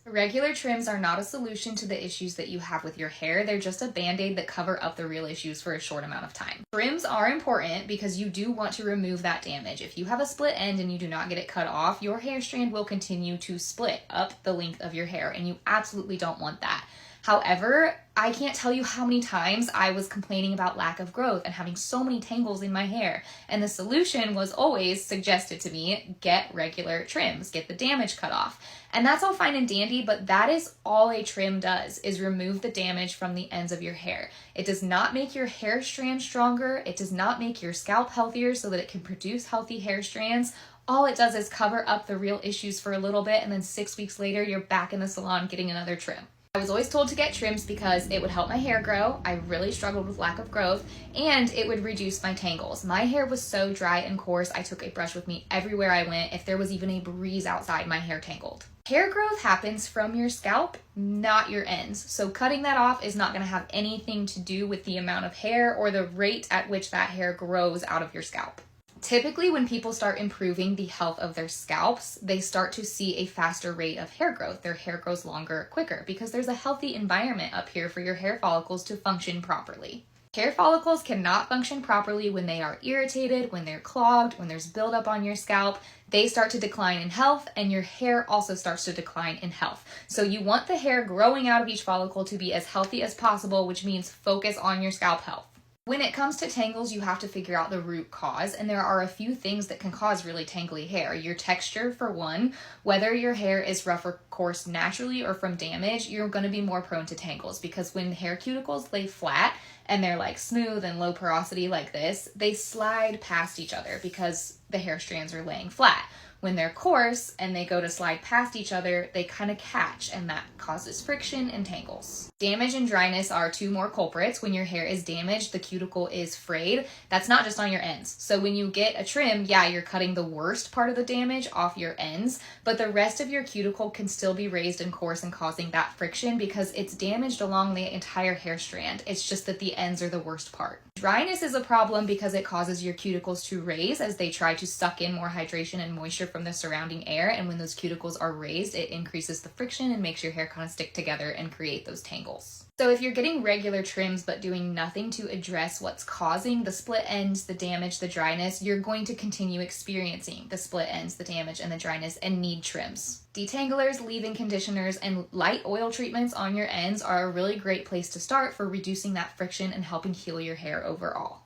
Regular trims are not a solution to the issues that you have with your hair. They're just a band-aid that cover up the real issues for a short amount of time. Trims are important because you do want to remove that damage. If you have a split end and you do not get it cut off, your hair strand will continue to split up the length of your hair, and you absolutely don't want that. However, I can't tell you how many times I was complaining about lack of growth and having so many tangles in my hair. And the solution was always suggested to me, get regular trims, get the damage cut off. And that's all fine and dandy, but that is all a trim does, is remove the damage from the ends of your hair. It does not make your hair strand stronger. It does not make your scalp healthier so that it can produce healthy hair strands. All it does is cover up the real issues for a little bit, and then 6 weeks later, you're back in the salon getting another trim. I was always told to get trims because it would help my hair grow. I really struggled with lack of growth, and it would reduce my tangles. My hair was so dry and coarse, I took a brush with me everywhere I went. If there was even a breeze outside, my hair tangled. Hair growth happens from your scalp, not your ends. So cutting that off is not going to have anything to do with the amount of hair or the rate at which that hair grows out of your scalp. Typically, when people start improving the health of their scalps, they start to see a faster rate of hair growth. Their hair grows longer, quicker, because there's a healthy environment up here for your hair follicles to function properly. Hair follicles cannot function properly when they are irritated, when they're clogged, when there's buildup on your scalp. They start to decline in health, and your hair also starts to decline in health. So you want the hair growing out of each follicle to be as healthy as possible, which means focus on your scalp health. When it comes to tangles, you have to figure out the root cause, and there are a few things that can cause really tangly hair. Your texture, for one. Whether your hair is rough or coarse naturally or from damage, you're going to be more prone to tangles, because when hair cuticles lay flat and they're like smooth and low porosity like this, they slide past each other because the hair strands are laying flat. When they're coarse and they go to slide past each other, they kind of catch, and that causes friction and tangles. Damage and dryness are two more culprits. When your hair is damaged, the cuticle is frayed. That's not just on your ends. So when you get a trim, yeah, you're cutting the worst part of the damage off your ends, but the rest of your cuticle can still be raised and coarse and causing that friction because it's damaged along the entire hair strand. It's just that the ends are the worst part. Dryness is a problem because it causes your cuticles to raise as they try to suck in more hydration and moisture from the surrounding air, and when those cuticles are raised, it increases the friction and makes your hair kind of stick together and create those tangles. So if you're getting regular trims but doing nothing to address what's causing the split ends, the damage, the dryness, you're going to continue experiencing the split ends, the damage, and the dryness, and need trims. Detanglers, leave-in conditioners, and light oil treatments on your ends are a really great place to start for reducing that friction and helping heal your hair overall.